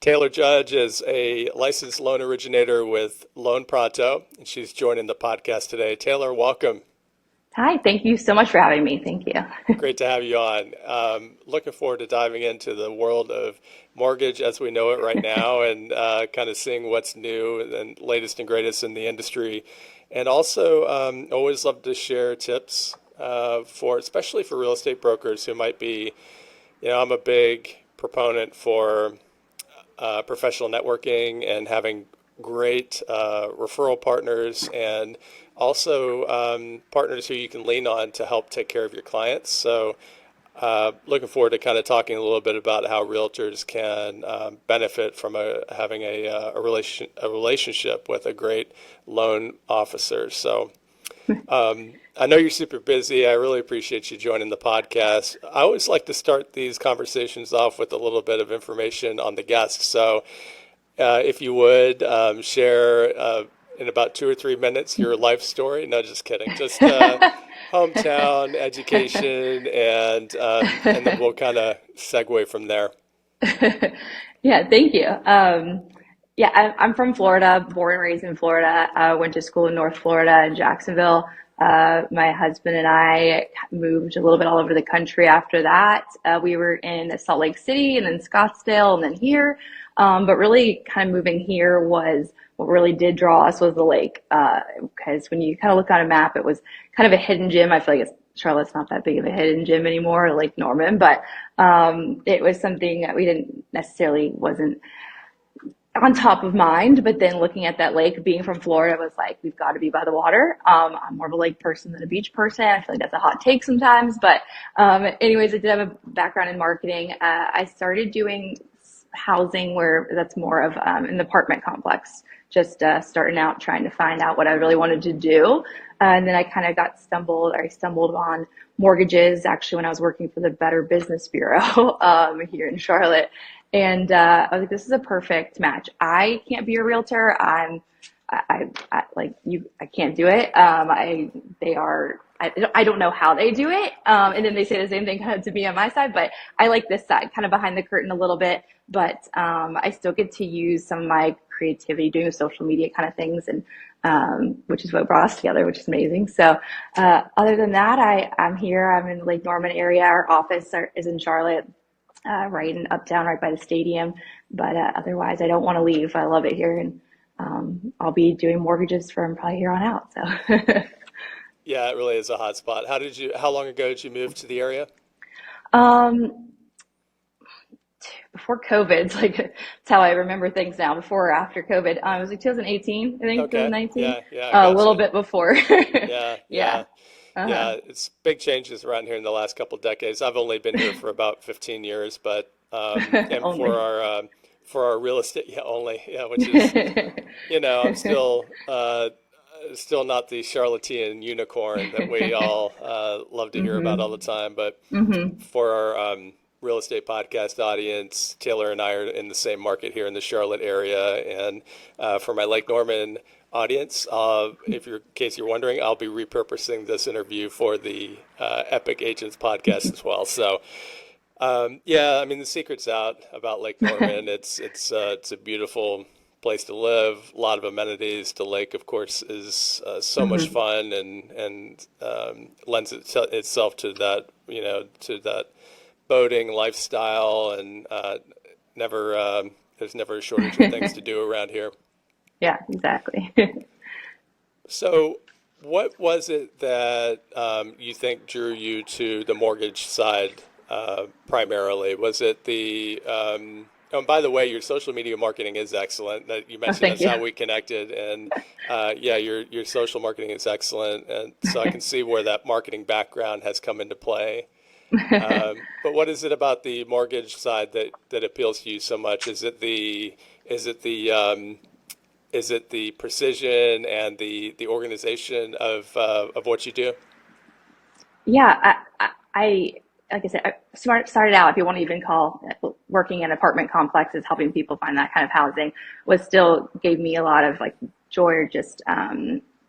Taylor Judge is a licensed loan originator with Loan Pronto, and she's joining the podcast today. Taylor, welcome. Hi, thank you so much for having me. Thank you. Great to have you on. Looking forward to diving into the world of mortgage as we know it right now and kind of seeing what's new and latest and greatest in the industry. And also, always love to share tips especially for real estate brokers who might be, I'm a big proponent for professional networking and having great referral partners and also partners who you can lean on to help take care of your clients. So looking forward to kind of talking a little bit about how realtors can benefit from having a relationship with a great loan officer. So I know you're super busy. I really appreciate you joining the podcast. I always like to start these conversations off with a little bit of information on the guest. So if you would share in about 2 or 3 minutes your life story. No, just kidding. Just hometown, education, and then we'll kind of segue from there. Yeah, thank you. Yeah, I'm from Florida, born and raised in Florida. Went to school in North Florida in Jacksonville. My husband and I moved a little bit all over the country after that. We were in Salt Lake City and then Scottsdale and then here. But really kind of moving here was what really did draw us was the lake. Because when you kind of look on a map, it was kind of a hidden gem. I feel like Charlotte's not that big of a hidden gem anymore, Lake Norman, but it was something that we didn't necessarily wasn't on top of mind. But then looking at that lake, being from Florida, was like, we've got to be by the water. I'm more of a lake person than a beach person. I feel like that's a hot take sometimes. But anyways, I did have a background in marketing. I started doing housing where that's more of an apartment complex, just starting out trying to find out what I really wanted to do. And then I kind of I stumbled on mortgages actually when I was working for the Better Business Bureau here in Charlotte. And I was like, this is a perfect match. I can't be a realtor. I like you. I can't do it. I don't know how they do it. And then they say the same thing kind of to me on my side, but I like this side, kind of behind the curtain a little bit. But I still get to use some of my creativity doing social media kind of things, and which is what brought us together, which is amazing. So other than that, I'm here. I'm in the Lake Norman area. Our office is in Charlotte, right in uptown, right by the stadium. But otherwise, I don't want to leave. I love it here, and I'll be doing mortgages from probably here on out. So. Yeah, it really is a hot spot. How long ago did you move to the area? Um, Before COVID, it's like that's how I remember things now. Before or after COVID, it was like 2018, I think Okay. 2019, Yeah, I a little gotcha. bit before. Yeah, Yeah. yeah. Uh-huh. Yeah, it's big changes around here in the last couple of decades. I've only been here for about 15 years, but and Only. for our real estate, yeah, only, yeah, which is, I'm still not the charlatan unicorn that we all love to hear about all the Hmm. time. But Hmm. for our real estate podcast audience, Taylor and I are in the same market here in the Charlotte area, and for my Lake Norman audience, if you're, in case you're wondering, I'll be repurposing this interview for the Epic Agents podcast as well. So, yeah, I mean the secret's out about Lake Norman. It's a beautiful place to live. A lot of amenities. The lake, of course, is so much Hmm. fun and lends itself to that to that boating lifestyle and never there's never a shortage of things to do around here. Yeah, exactly. So, what was it that you think drew you to the mortgage side primarily? Was it oh, and by the way, your social media marketing is excellent. That you Oh, mentioned thank that's you. how we connected, and yeah, your social marketing is excellent, and so I can see where that marketing background has come into play. But what is it about the mortgage side that appeals to you so much? Is it the is it the precision and the organization of what you do? Yeah, I like I said, started out, if you want to even call working in apartment complexes, helping people find that kind of housing, was still gave me a lot of like joy or just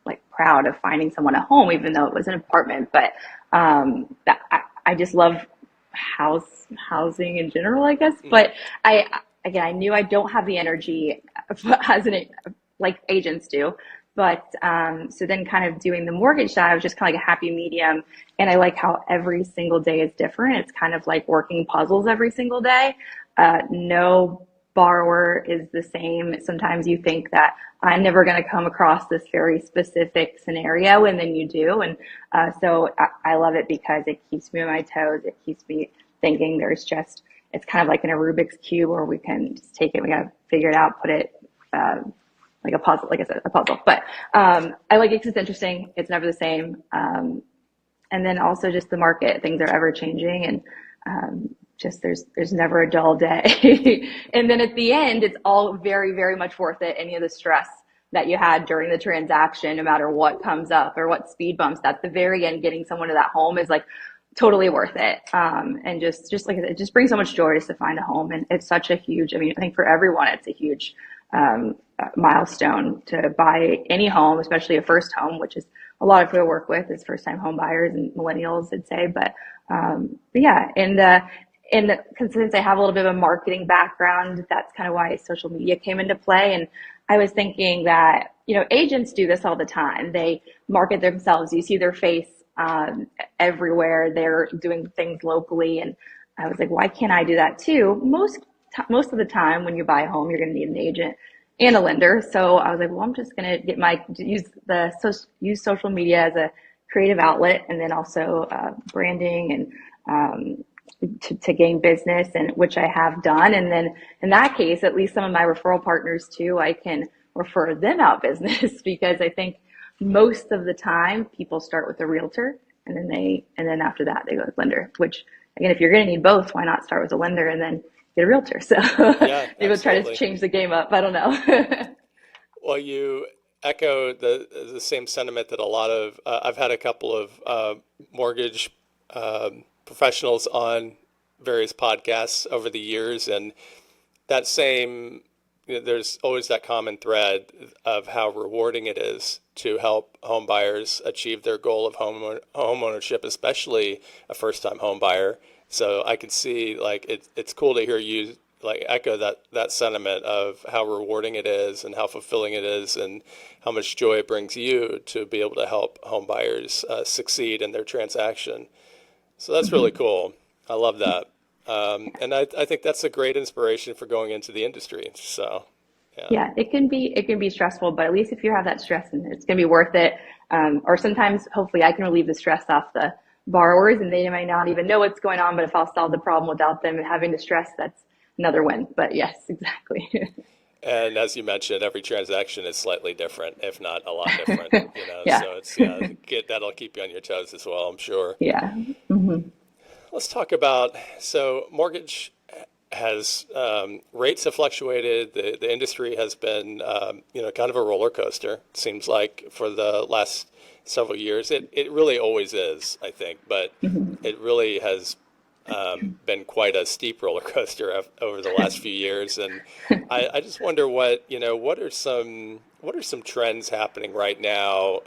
like proud of finding someone a home, even though it was an apartment. But I just love housing in general, I guess. But I again, I knew I don't have the energy as an like agents do. But so then kind of doing the mortgage side, I was just kind of like a happy medium. And I like how every single day is different. It's kind of like working puzzles every single day. No borrower is the same. Sometimes you think that I'm never going to come across this very specific scenario, and then you do. And so I love it because it keeps me on my toes. It keeps me thinking it's kind of like in a Rubik's Cube where we can just take it, we got to figure it out, put it, like a puzzle, like I said, a puzzle. But I like it because it's interesting. It's never the same. And then also just the market, things are ever changing, and just there's never a dull day. And then at the end, it's all very, very much worth it. Any of the stress that you had during the transaction, no matter what comes up or what speed bumps, at the very end, getting someone to that home is like totally worth it. And just like it just brings so much joy just to find a home. And it's such a huge, I mean, I think for everyone, it's a huge milestone to buy any home, especially a first home, which is a lot of people I work with is first time home buyers and millennials, I'd say. But yeah, since I have a little bit of a marketing background, that's kind of why social media came into play. And I was thinking that, agents do this all the time. They market themselves. You see their face everywhere. They're doing things locally. And I was like, why can't I do that too? Most of the time when you buy a home, you're going to need an agent and a lender. So I was like, well, I'm just going to use social media as a creative outlet, and then also branding and to gain business, and which I have done. And then in that case, at least some of my referral partners too, I can refer them out business because I think most of the time people start with a realtor and then after that they go with lender, which again, if you're going to need both, why not start with a lender and then get a realtor? So Yeah, maybe we'll try to absolutely. change the game up. I don't know. Well, you echo the same sentiment that a lot of I've had a couple of mortgage professionals on various podcasts over the years, and that same there's always that common thread of how rewarding it is to help home buyers achieve their goal of home ownership, especially a first time home buyer. So I could see like it's cool to hear you like echo that sentiment of how rewarding it is and how fulfilling it is and how much joy it brings you to be able to help home buyers succeed in their transaction. So that's really cool. I love that. And I think that's a great inspiration for going into the industry. So, yeah. Yeah, it can be stressful, but at least if you have that stress, and it's gonna be worth it. Or sometimes, hopefully, I can relieve the stress off the borrowers, and they might not even know what's going on. But if I'll solve the problem without them having the stress, that's another win. But yes, exactly. And as you mentioned, every transaction is slightly different, if not a lot different, Yeah, so it's, yeah, that'll keep you on your toes as well, I'm sure. yeah. Hmm. Let's talk about, so mortgage has rates have fluctuated. The industry has been kind of a roller coaster. It seems like for the last several years, it really always is, I think, but it really has been quite a steep roller coaster over the last few years. And I just wonder what are some trends happening right now,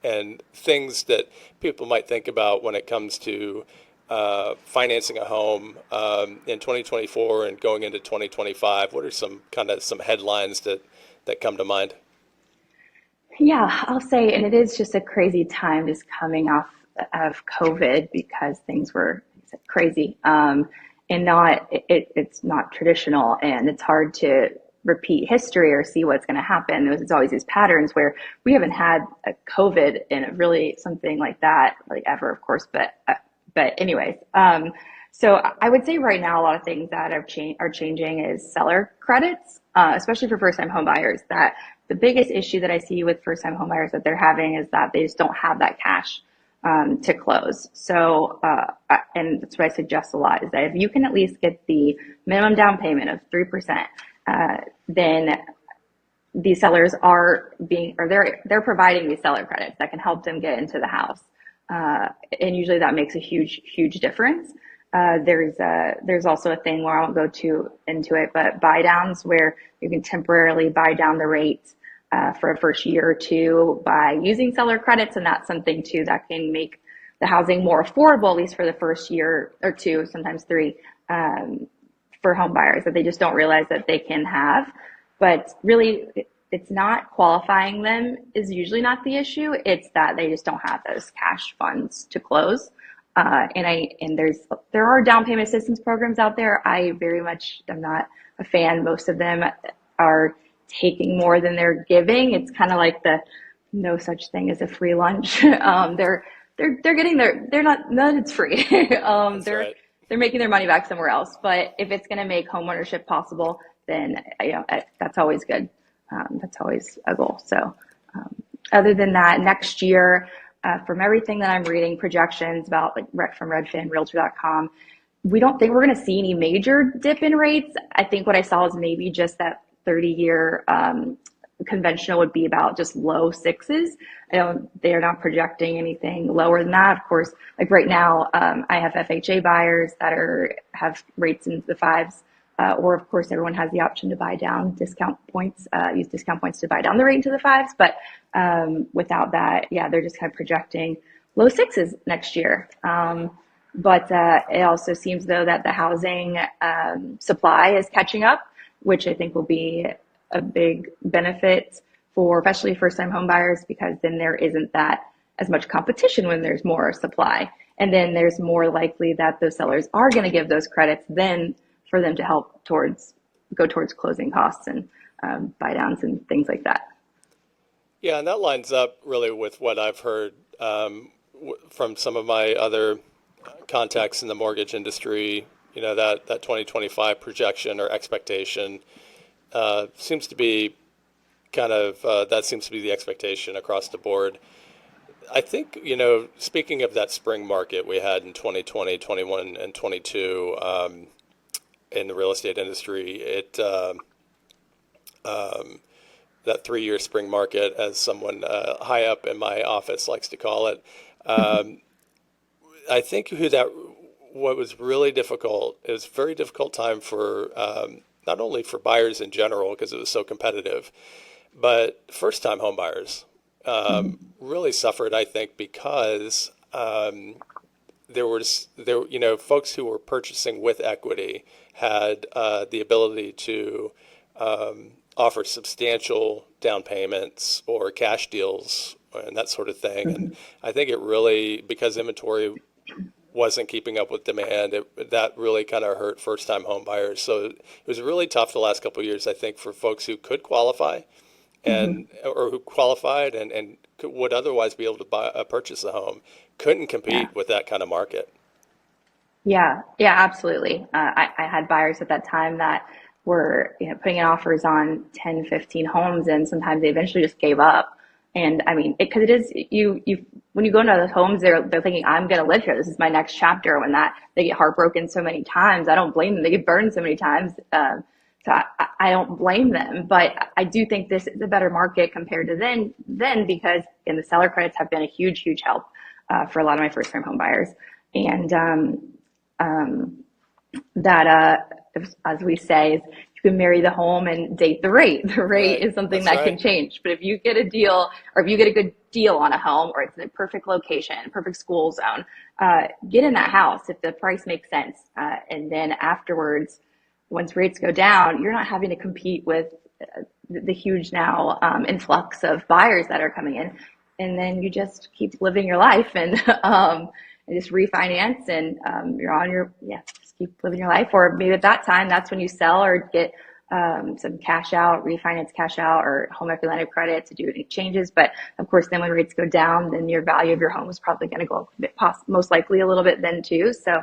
and things that people might think about when it comes to financing a home in 2024 and going into 2025. What are some headlines that come to mind? Yeah, I'll say, and it is just a crazy time just coming off of COVID because things were like I said, crazy, and it's not traditional, and it's hard to repeat history or see what's going to happen. There's always these patterns where we haven't had a COVID and really something like that like ever, of course, but anyways. So I would say right now a lot of things that are changing is seller credits, especially for first time home buyers. That the biggest issue that I see with first time home buyers that they're having is that they just don't have that cash to close. So and that's what I suggest a lot is that if you can at least get the minimum down payment of 3%, then these sellers are they're providing these seller credits that can help them get into the house. And usually that makes a huge difference. There's also a thing where I won't go too into it, but buy downs where you can temporarily buy down the rate for a first year or two by using seller credits, and that's something too that can make the housing more affordable, at least for the first year or two, sometimes three, for home buyers that they just don't realize that they can have. But really, it's not qualifying them is usually not the issue. It's that they just don't have those cash funds to close. And there are down payment assistance programs out there. I very much am not a fan. Most of them are taking more than they're giving. It's kind of like the no such thing as a free lunch. They're getting they're not none. It's free. That's right. They're making their money back somewhere else. But if it's going to make homeownership possible, then that's always good. That's always a goal. So other than that, next year, from everything that I'm reading, projections about like from Redfin, Realtor.com, we don't think we're going to see any major dip in rates. I think what I saw is maybe just that 30-year conventional would be about just low sixes. They're not projecting anything lower than that. Of course, like right now, I have FHA buyers that have rates in the fives. Or of course, everyone has the option to buy down discount points, use discount points to buy down the rate into the fives. But without that, yeah, they're just kind of projecting low sixes next year. But it also seems though that the housing supply is catching up, which I think will be a big benefit for especially first-time home buyers, because then there isn't that as much competition when there's more supply. And then there's more likely that those sellers are going to give those credits then for them to help go towards closing costs and buy downs and things like that. Yeah, and that lines up really with what I've heard from some of my other contacts in the mortgage industry. You know, that 2025 projection or expectation seems to be that seems to be the expectation across the board. I think, speaking of that spring market we had in 2020, 21, and 22 in the real estate industry, that 3-year spring market, as someone high up in my office likes to call it, I think what was really difficult, it was a very difficult time for not only for buyers in general because it was so competitive, but first-time home buyers really suffered, I think, because folks who were purchasing with equity had the ability to offer substantial down payments or cash deals and that sort of thing. And I think it really, because inventory wasn't keeping up with demand, that really kind of hurt first-time home buyers. So it was really tough the last couple of years, I think, for folks who could qualify and or who qualified and would otherwise be able to purchase a home, couldn't Yeah. compete with that kind of market. Yeah, yeah, absolutely. I had buyers at that time that were, putting in offers on 10, 15 homes, and sometimes they eventually just gave up. And I mean, because it is when you go into those homes, they're thinking, I'm going to live here. This is my next chapter. When they get heartbroken so many times, I don't blame them. They get burned so many times. So I don't blame them, but I do think this is a better market compared to then because the seller credits have been a huge, huge help for a lot of my first time home buyers. And um, that, as we say, is you can marry the home and date the rate. The rate Right. is something That's that can right. change. But if you get a deal, or if you get a good deal on a home, or it's in a perfect location, perfect school zone, get in that house if the price makes sense. And then afterwards, once rates go down, you're not having to compete with the huge now influx of buyers that are coming in. And then you just keep living your life and just refinance and you're on just keep living your life. Or maybe at that time, that's when you sell or get some cash out, refinance cash out, or home equity line of credit to do any changes. But of course, then when rates go down, then your value of your home is probably going to go up a bit, most likely a little bit then too. So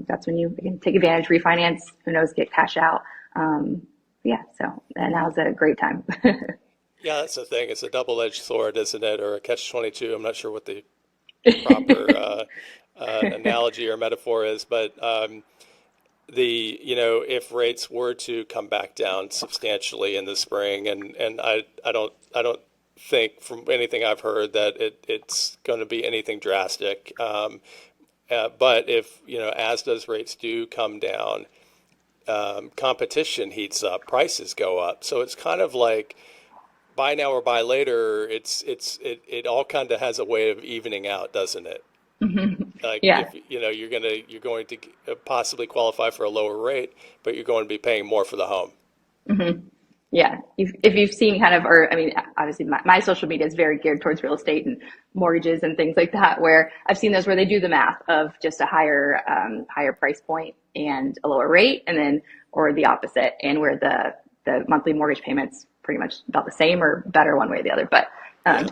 that's when you can take advantage, refinance, who knows, get cash out. Yeah, so and now's a great time. Yeah, that's the thing. It's a double-edged sword, isn't it? Or a catch-22. I'm not sure what the proper analogy or metaphor is, but if rates were to come back down substantially in the spring, and I don't think from anything I've heard that it's going to be anything drastic. But if as those rates do come down, competition heats up, prices go up. So it's kind of like buy now or buy later. It all kind of has a way of evening out, doesn't it? Like Yeah. if you're going to possibly qualify for a lower rate, but you're going to be paying more for the home. Yeah, if you've seen kind of, or I mean, obviously my social media is very geared towards real estate and mortgages and things like that, where I've seen those where they do the math of just a higher price point and a lower rate, and then or the opposite, and where the monthly mortgage payments pretty much about the same or better one way or the other. But Yep.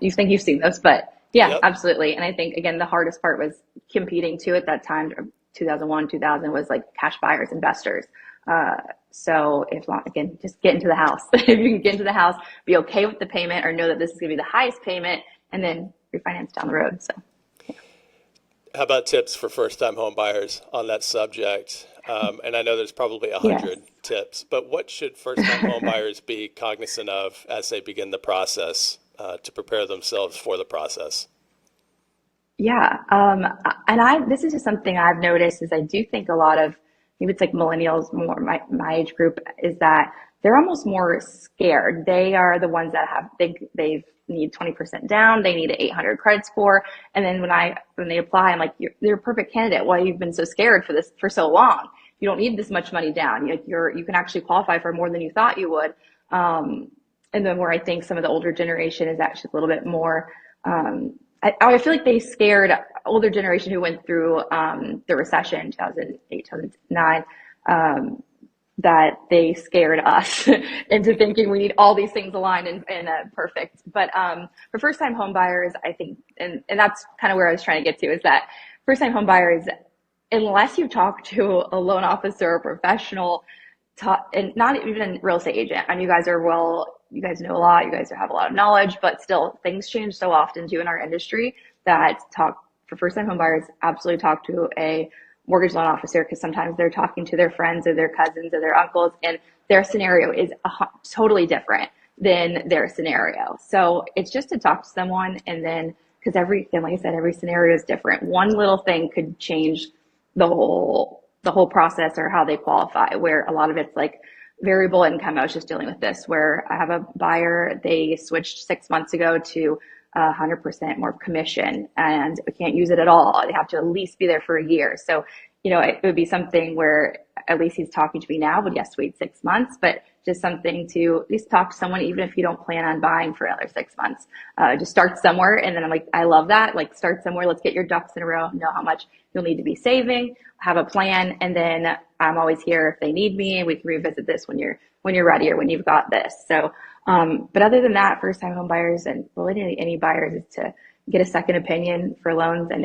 you think you've seen those, but yeah, Yep. absolutely. And I think again the hardest part was competing too at that time, 2001, 2000 was like cash buyers, investors. Uh, so if again, just get into the house. If you can get into the house, be okay with the payment, or know that this is going to be the highest payment, and then refinance down the road. So How about tips for first-time home buyers on that subject? And I know there's probably a yes. hundred tips, but what should first-time home buyers be cognizant of as they begin the process to prepare themselves for the process? Yeah. And this is just something I've noticed is I do think a lot of, maybe it's like millennials, more my age group, is that they're almost more scared. They are the ones that they need 20% down. They need an 800 credit score. And then when they apply, I'm like, you're a perfect candidate. Why you've been so scared for this for so long? You don't need this much money down. You can actually qualify for more than you thought you would. And then where I think some of the older generation is actually a little bit more, I feel like they scared older generation who went through the recession, 2008, 2009, that they scared us into thinking we need all these things aligned and perfect. But for first time home buyers, I think, and that's kind of where I was trying to get to, is that first time home buyers, unless you talk to a loan officer or professional, and not even a real estate agent. I mean, you guys know a lot, you guys have a lot of knowledge, but still things change so often too in our industry that talk for first time home buyers, absolutely talk to a mortgage loan officer, because sometimes they're talking to their friends or their cousins or their uncles, and their scenario is totally different than their scenario. So it's just to talk to someone, and then, because and like I said, every scenario is different. One little thing could change the whole process or how they qualify, where a lot of it's like variable income. I was just dealing with this where I have a buyer, they switched 6 months ago to 100% more commission, and we can't use it at all. They have to at least be there for a year. So, it would be something where at least he's talking to me now, but yes, wait 6 months, but just something to at least talk to someone, even if you don't plan on buying for another 6 months. Just start somewhere. And then I'm like, I love that. Like, start somewhere. Let's get your ducks in a row, know how much you'll need to be saving, have a plan. And then I'm always here if they need me, and we can revisit this when you're ready or when you've got this. So, but other than that, first time home buyers and really any buyers is to get a second opinion for loans. I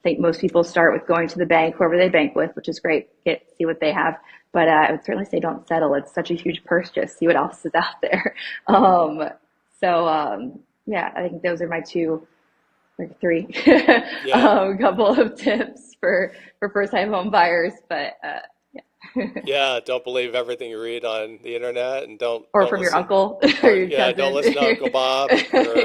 think most people start with going to the bank, whoever they bank with, which is great. See what they have. But I would certainly say don't settle. It's such a huge purse. Just see what else is out there. Yeah, I think those are my two, like three, Yeah. couple of tips for first time home buyers. But yeah, Yeah, don't believe everything you read on the internet, and don't or don't from your listen, uncle or or your yeah, don't cousin. listen to Uncle Bob, or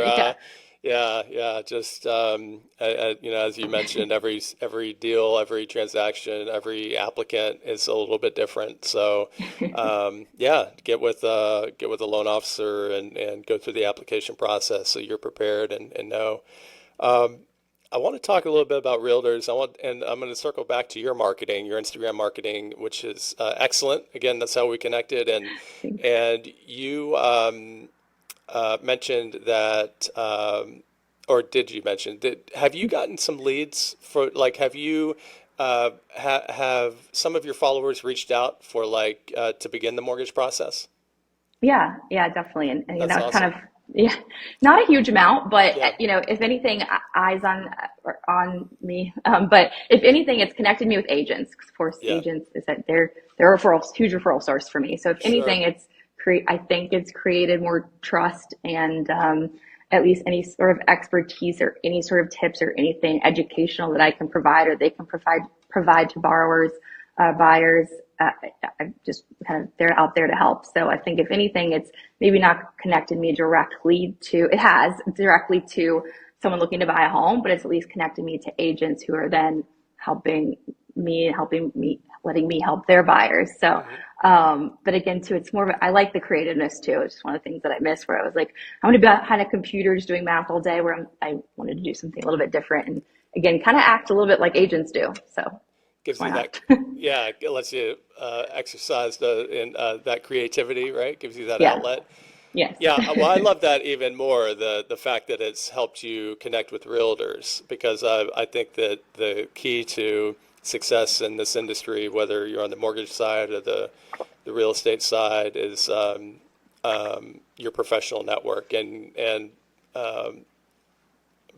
Yeah. yeah, just as you mentioned, every deal, every transaction, every applicant is a little bit different. So yeah, get with a loan officer and go through the application process so you're prepared and know. I want to talk a little bit about realtors. And I'm going to circle back to your marketing, your Instagram marketing, which is excellent. Again, that's how we connected. And Thanks. and you mentioned that, or did you mention have you gotten some leads for like, have you have some of your followers reached out for like to begin the mortgage process? Yeah, definitely. And That's it's kind awesome. of, yeah, not a huge amount, but Yeah, if anything, eyes on me. But if anything, it's connected me with agents. 'Cause of course, yeah, agents is that they're a huge referral source for me. So if sure. anything, I think it's created more trust and at least any sort of expertise or any sort of tips or anything educational that I can provide or they can provide to borrowers, buyers. I just kind of they're out there to help. So I think if anything, it's maybe not connected me directly to it has directly to someone looking to buy a home, but it's at least connected me to agents who are then helping me, letting me help their buyers. So, Hmm. but again, too, it's more of I like the creativeness too. It's just one of the things that I miss where I was like, I'm going to be behind a computer just doing math all day where I wanted to do something a little bit different and again, kind of act a little bit like agents do. So Gives why you that, not? yeah, it lets you exercise in that creativity, right? Gives you that Yeah. outlet. Yes. Yeah, well, I love that even more, the fact that it's helped you connect with realtors, because I think that the key to success in this industry, whether you're on the mortgage side or the real estate side, is your professional network, and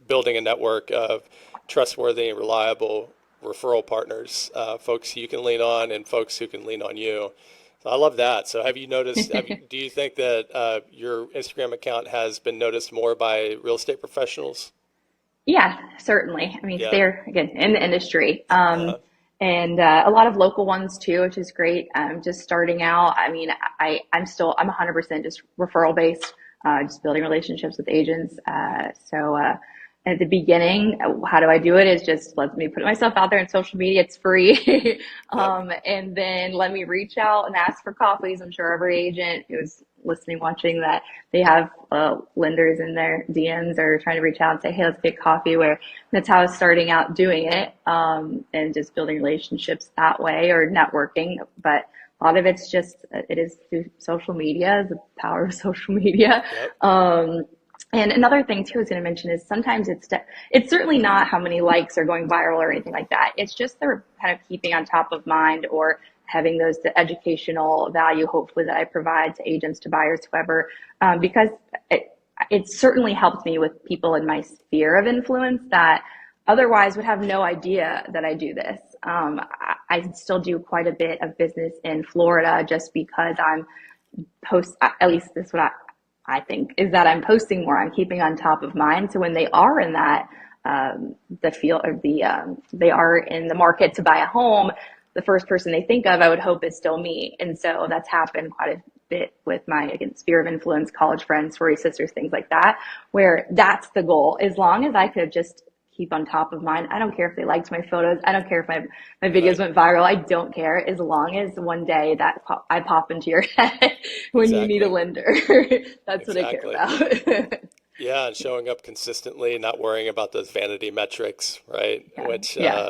building a network of trustworthy and reliable referral partners, folks you can lean on and folks who can lean on you. So I love that. So have you noticed, do you think that your Instagram account has been noticed more by real estate professionals? Yeah, certainly. I mean, 'cause Yeah. they're again in the industry, Uh, and a lot of local ones too, which is great. Just starting out. I mean, I'm 100% just referral based, just building relationships with agents. At the beginning, how do I do it? Is just let me put myself out there in social media. It's free, yep. and then let me reach out and ask for copies. I'm sure every agent who's listening, watching that they have lenders in their DMs or trying to reach out and say, hey, let's get coffee. Where that's how I was starting out doing it, and just building relationships that way or networking. But a lot of it's just, it is through social media, the power of social media. Yep. And another thing too I was going to mention is sometimes it's certainly not how many likes are going viral or anything like that. It's just they're kind of keeping on top of mind or having the educational value, hopefully, that I provide to agents, to buyers, whoever, because it certainly helped me with people in my sphere of influence that otherwise would have no idea that I do this. I still do quite a bit of business in Florida just because I'm at least this is what I think is that I'm posting more. I'm keeping on top of mind. So when they are in that, the field or they are in the market to buy a home, the first person they think of, I would hope, is still me. And so that's happened quite a bit with my, again, sphere of influence, college friends, sorority sisters, things like that, where that's the goal. As long as I could just keep on top of mind. I don't care if they liked my photos. I don't care if my videos Right. went viral. I don't care as long as one day that I pop into your head when you need a Exactly. lender. That's what I care Exactly. about. Yeah, and showing up consistently, not worrying about those vanity metrics, right? Yeah. Which Yeah.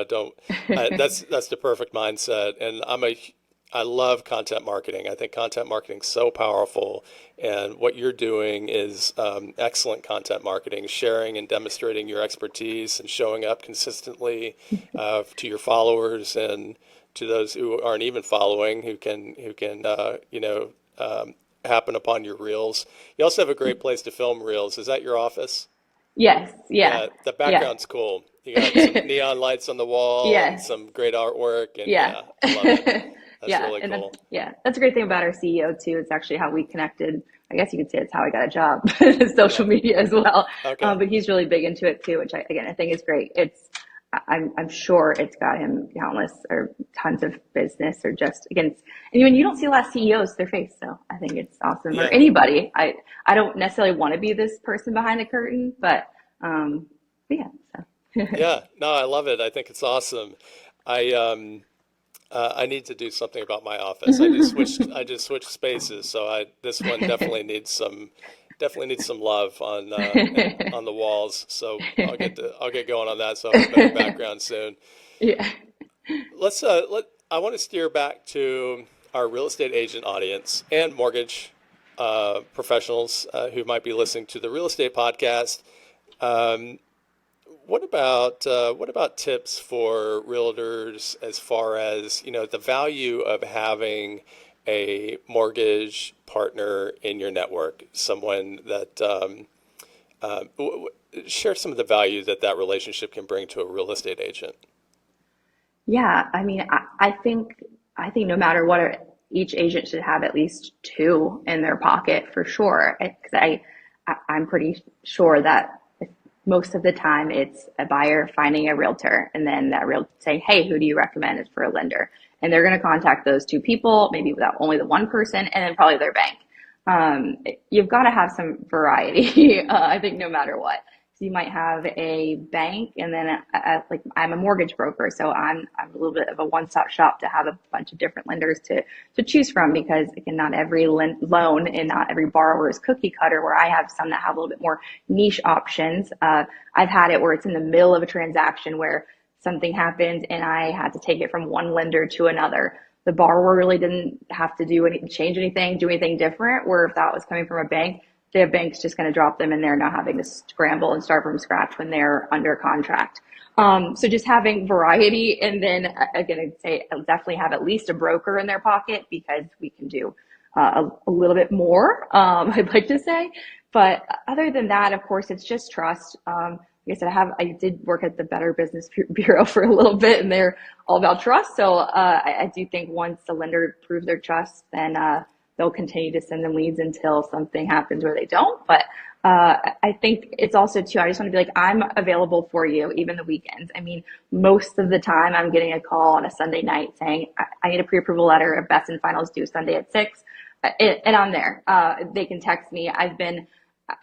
don't. That's the perfect mindset. And I love content marketing. I think content marketing is so powerful, and what you're doing is excellent content marketing, sharing and demonstrating your expertise and showing up consistently to your followers and to those who aren't even following, who can happen upon your reels. You also have a great place to film reels. Is that your office? Yes. Yeah. Yeah, the Yeah. background's cool. You got some neon lights on the wall and Yes. some great artwork, and Yeah. yeah, I love it. That's Yeah. really And cool. that's a great thing about our CEO too. It's actually how we connected. I guess you could say it's how I got a job, social Yeah. media as well. Okay. But he's really big into it too, which I think is great. I'm sure it's got him countless or tons of business or just again, and when you don't see a lot of CEOs, their face. So I think it's awesome. Or Yeah. anybody. I don't necessarily want to be this person behind the curtain, but yeah. So Yeah. No, I love it. I think it's awesome. I need to do something about my office. I just switched spaces, so I this one definitely needs some love and on the walls. So I'll get going on that. So I'll have a better background soon. yeah. I want to steer back to our real estate agent audience and mortgage professionals who might be listening to the real estate podcast. Um, what about tips for realtors as far as the value of having a mortgage partner in your network, someone that share some of the value that relationship can bring to a real estate agent. Yeah, I mean, I think no matter what, each agent should have at least two in their pocket for sure. Because I'm pretty sure that most of the time it's a buyer finding a realtor, and then that realtor saying, "Hey, who do you recommend is for a lender?" And they're going to contact those two people, maybe without only the one person, and then probably their bank. You've got to have some variety, I think, no matter what. So you might have a bank, and then like I'm a mortgage broker, so I'm a little bit of a one-stop shop to have a bunch of different lenders to choose from, because again, not every loan and not every borrower is cookie cutter. Where I have some that have a little bit more niche options. I've had it where it's in the middle of a transaction where something happened and I had to take it from one lender to another. The borrower really didn't have to change anything, do anything different. Where if that was coming from a bank, the bank's just going to drop them in there, not having to scramble and start from scratch when they're under contract. So just having variety, and then again, I'd say I'll definitely have at least a broker in their pocket, because we can do a little bit more, I'd like to say. But other than that, of course, it's just trust. Like I said, I did work at the Better Business Bureau for a little bit, and they're all about trust. So I do think once the lender proves their trust, then they'll continue to send them leads until something happens where they don't. But I think it's also too, I just want to be like, I'm available for you, even the weekends. I mean, most of the time I'm getting a call on a Sunday night saying, I need a pre-approval letter, a best and finals due Sunday at 6. And I'm there. They can text me. I've been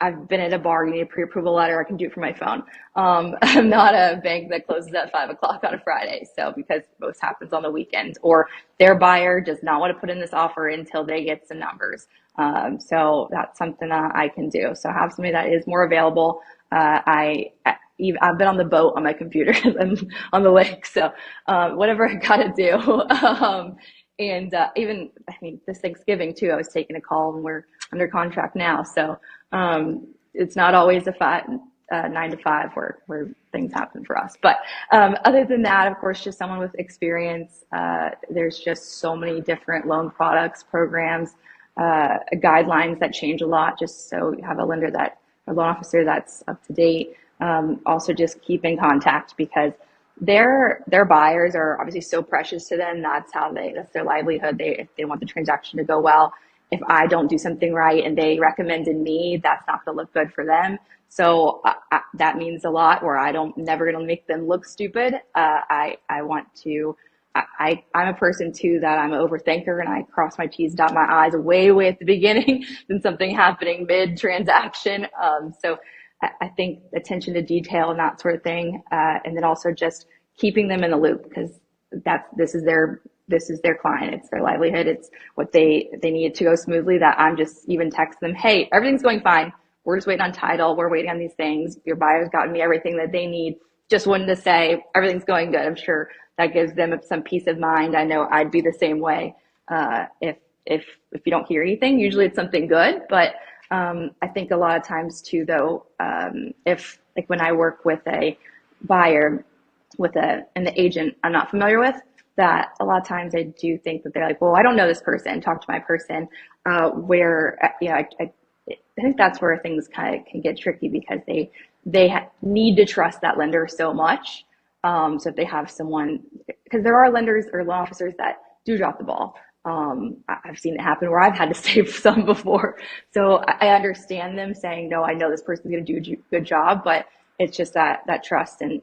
at a bar, you need a pre-approval letter, I can do it from my phone. I'm not a bank that closes at 5 o'clock on a Friday. So because most happens on the weekends, or their buyer does not want to put in this offer until they get some numbers. So that's something that I can do. So have somebody that is more available. I've been on the boat on my computer and on the lake. So, whatever I gotta do. Even, I mean, this Thanksgiving too, I was taking a call, and we're under contract now. So, it's not always a 9 to 5 where things happen for us. But other than that, of course, just someone with experience. There's just so many different loan products, programs, guidelines that change a lot. Just so you have a loan officer that's up to date. Also, just keep in contact, because their buyers are obviously so precious to them. That's their livelihood. If they want the transaction to go well. If I don't do something right and they recommended me, that's not going to look good for them. So that means a lot. Where never going to make them look stupid. I want to. I'm a person too that I'm an overthinker, and I cross my T's, dot my I's way at the beginning than something happening mid transaction. So I think attention to detail and that sort of thing, and then also just keeping them in the loop, because this is their client, it's their livelihood, it's what they need it to go smoothly. That I'm just even text them, hey, everything's going fine. We're just waiting on title. We're waiting on these things. Your buyer's gotten me everything that they need. Just wanted to say everything's going good. I'm sure that gives them some peace of mind. I know I'd be the same way. If you don't hear anything, usually it's something good. But I think a lot of times too, though, if like when I work with a buyer and the agent I'm not familiar with, that a lot of times I do think that they're like, well, I don't know this person. Talk to my person. I think that's where things kind of can get tricky, because they need to trust that lender so much. So if they have someone, because there are lenders or loan officers that do drop the ball. I've seen it happen where I've had to save some before. So I understand them saying, no, I know this person's going to do a good job, but it's just that trust. And,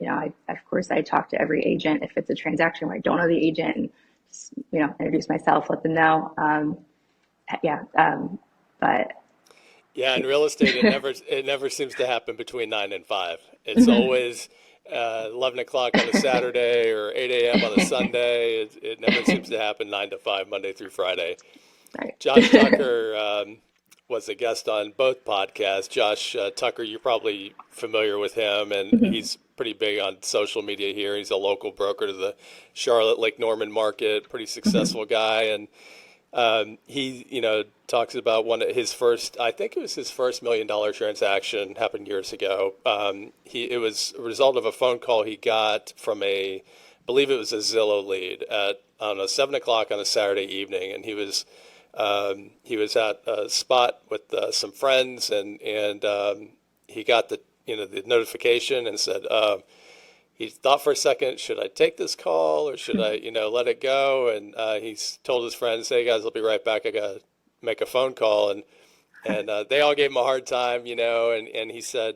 of course, I talk to every agent if it's a transaction where I don't know the agent, and just, introduce myself, let them know. But Yeah, in real estate, it never seems to happen between 9 and 5. It's always 11 o'clock on a Saturday or 8 a.m. on a Sunday. It never seems to happen 9 to 5, Monday through Friday. right. Josh Tucker was a guest on both podcasts. Josh Tucker, you're probably familiar with him, and he's pretty big on social media here. He's a local broker to the Charlotte Lake Norman market, pretty successful guy, and he, talks about one of his first, I think it was his first $1 million transaction, happened years ago. It was a result of a phone call he got from I believe it was a Zillow lead at, I don't know, 7 o'clock on a Saturday evening, and he was at a spot with some friends, and he got the notification and said, he thought for a second, should I take this call or should I, let it go? And he's told his friends, hey guys, I'll be right back. I got to make a phone call. And they all gave him a hard time, and he said,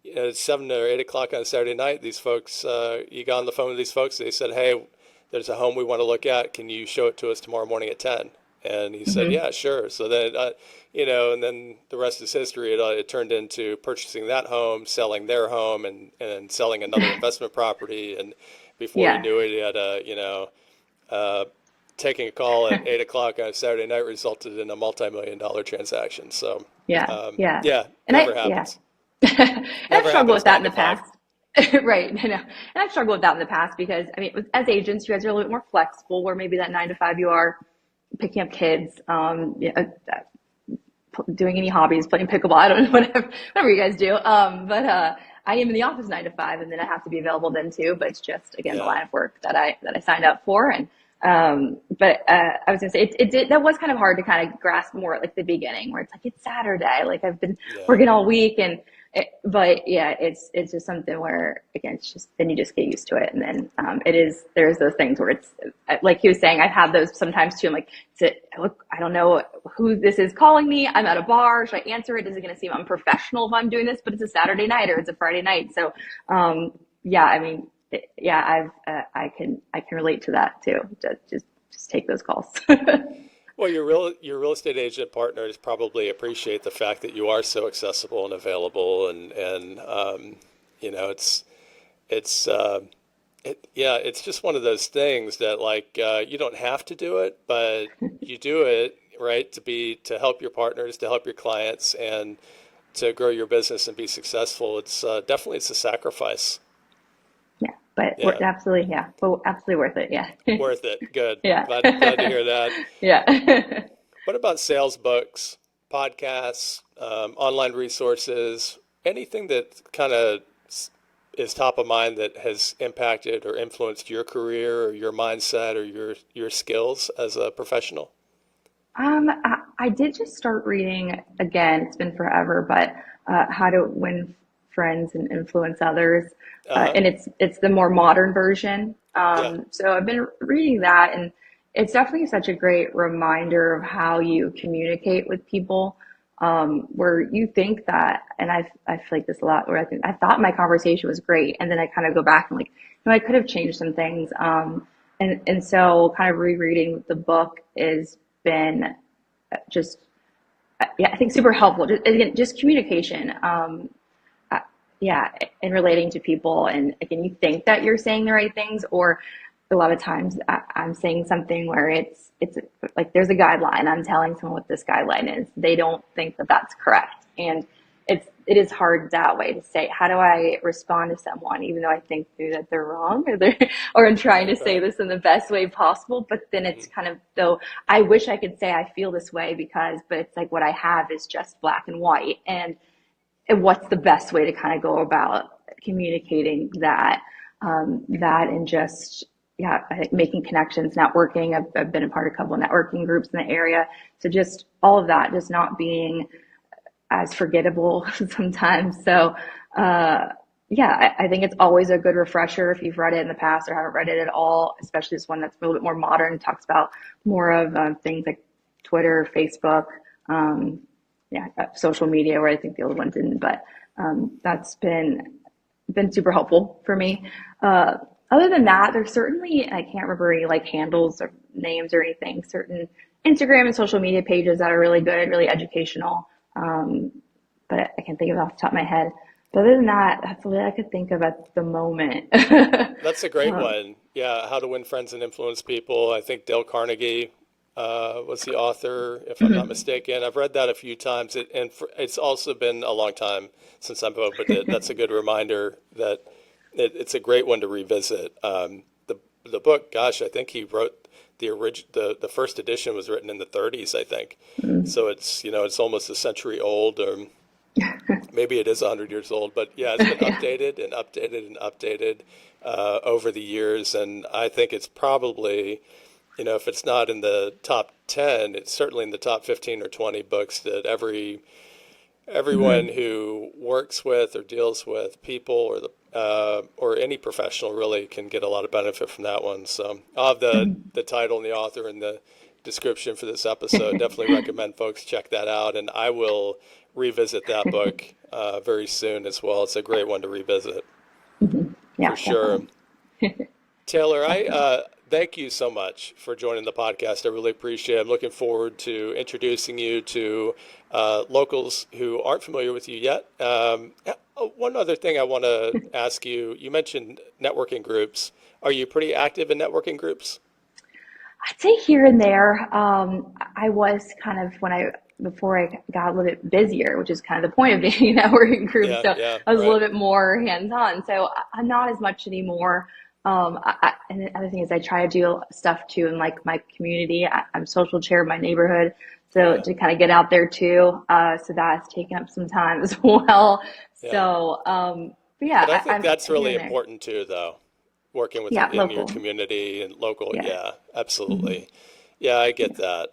it's 7 or 8 o'clock on Saturday night. These folks, you got on the phone with these folks. They said, hey, there's a home we want to look at. Can you show it to us tomorrow morning at 10? And he said, Hmm. yeah, sure. So then, and then the rest is history. It turned into purchasing that home, selling their home, and selling another investment property. And before he Yeah. knew it, he had uh, taking a call at 8 o'clock on a Saturday night resulted in a multi-million-dollar transaction. So, Yeah. Yeah. yeah, And never yeah. happens. And I've Never struggled happens with that nine in to the five. past. Right. I know. And I've struggled with that in the past because, I mean, as agents, you guys are a little bit more flexible where maybe that 9 to 5 you are picking up kids, doing any hobbies, playing pickleball. I don't know, whatever you guys do. But I am in the office 9 to 5, and then I have to be available then too. But it's just again the Yeah, line of work that I signed up for. And but I was gonna say it did that was kind of hard to kind of grasp more at like the beginning, where it's like it's Saturday, like I've been yeah. working all week, and but yeah, it's just something where again, it's just then you just get used to it, and then there's those things where it's like he was saying, I've had those sometimes too. I'm like, look, I don't know who this is calling me. I'm at a bar. Should I answer it? Is it going to seem unprofessional if I'm doing this? But it's a Saturday night or it's a Friday night, so yeah, I mean, yeah, I can relate to that too. Just take those calls. Well, your real estate agent partners probably appreciate the fact that you are so accessible and available, and it's yeah, it's just one of those things that like you don't have to do it, but you do it right to help your partners, to help your clients, and to grow your business and be successful. It's definitely it's a sacrifice. Yeah, but we're Yeah, absolutely, yeah, but absolutely worth it. Yeah. worth it. Good. Yeah. Glad to hear that. Yeah. What about sales books, podcasts, online resources, anything that kind of is top of mind that has impacted or influenced your career or your mindset or your skills as a professional? I did just start reading again. It's been forever, but How to Win Friends and Influence Others, Uh-huh. and it's the more modern version. Yeah. So I've been reading that, and it's definitely such a great reminder of how you communicate with people. Where you think that, and I feel like this a lot, where I thought my conversation was great, and then I kind of go back and like, no, I could have changed some things. And so kind of rereading the book is been just yeah, I think super helpful. Just, again, just communication. Uh, yeah, and relating to people. And again, you think that you're saying the right things, or a lot of times I'm saying something where it's like there's a guideline. I'm telling someone what this guideline is. They don't think that that's correct, and it is hard that way to say. How do I respond to someone, even though I think that they're wrong, or I'm trying to say Right. this in the best way possible? But then it's Hmm. kind of though I wish I could say I feel this way because, but it's like what I have is just black and white, and what's the best way to kind of go about communicating that and just yeah, I think making connections, networking. I've been a part of a couple of networking groups in the area, so just all of that, just not being as forgettable sometimes. So yeah, I think it's always a good refresher if you've read it in the past or haven't read it at all, especially this one that's a little bit more modern, talks about more of things like Twitter, Facebook, um, yeah, social media, where I think the old one didn't. But that's been super helpful for me. Other than that, there's certainly I can't remember any like handles or names or anything. Certain Instagram and social media pages that are really good, really educational. Um, but I can't think of it off the top of my head. But other than that, that's all I could think of at the moment. That's a great um, one. Yeah, How to Win Friends and Influence People. I think Dale Carnegie was the author, if I'm not mistaken. I've read that a few times, it's also been a long time since I've opened it. That's a good reminder that it's a great one to revisit. The book, gosh, I think he wrote the first edition was written in the 30s, I think. So it's it's almost a century old, or maybe it is 100 years old, but yeah, it's been yeah. updated and updated and updated over the years. And I think it's probably, if it's not in the top 10, it's certainly in the top 15 or 20 books that everyone Mhm. who works with or deals with people or any professional really can get a lot of benefit from that one. So I'll have the title and the author and the description for this episode. Definitely recommend folks check that out, and I will revisit that book very soon as well. It's a great one to revisit Mhm. for Yeah, sure. definitely. Taylor, I Definitely. thank you so much for joining the podcast. I really appreciate it. I'm looking forward to introducing you to locals who aren't familiar with you yet. One other thing I want to ask you, you mentioned networking groups. Are you pretty active in networking groups? I'd say here and there. I was kind of before I got a little bit busier, which is kind of the point of being a networking group. Yeah, So yeah, I was a right. little bit more hands-on. So I'm not as much anymore. And the other thing is I try to do stuff too in like my community. I'm social chair of my neighborhood. Oh, So yeah, to kind of get out there too. So that's taken up some time as well. yeah. So, but yeah, But I think I'm that's here really and there. important too, though. Working with Yeah, in your local. community and local. Yeah. Yeah, Hmm. absolutely. Yeah, I get Yeah. that.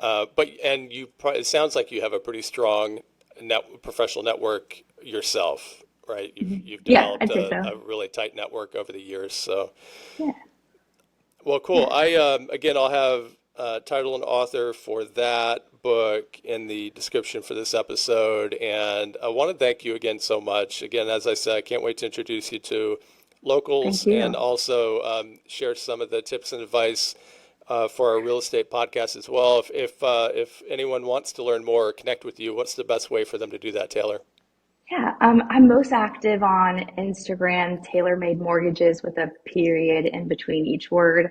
But and it sounds like you have a pretty strong professional network yourself, right? Mhm. You've Yeah, developed I'd say so. a really tight network over the years. So, Yeah. well, cool. Yeah. Again, I'll have title and author for that book in the description for this episode, and I want to thank you again so much. Again, as I said, I can't wait to introduce you to locals Thank and you. also share some of the tips and advice for our real estate podcast as well. If anyone wants to learn more or connect with you, what's the best way for them to do that, Taylor? Yeah, I'm most active on Instagram, tailor-made mortgages with a period in between each word.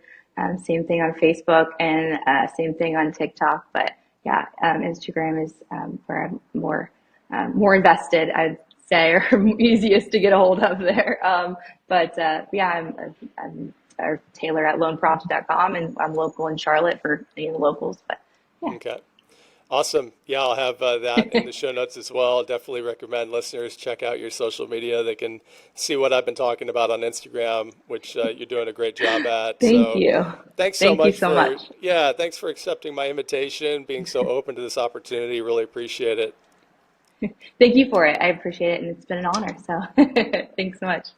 Same thing on Facebook and same thing on TikTok. But yeah, Instagram is where I'm more invested, I'd say, or easiest to get a hold of there. But yeah, I'm or Taylor at loanprofit.com, and I'm local in Charlotte for any of the locals. But Okay. Awesome. Yeah, I'll have that in yeah, the show notes as well. Definitely recommend listeners check out your social media. They can see what I've been talking about on Instagram, which you're doing a great job at. thank So you. thanks so Thank you much so much. thanks for accepting my invitation, being so open to this opportunity. Really appreciate it. Thank you for it. I appreciate it, and it's been an honor. So thanks so much.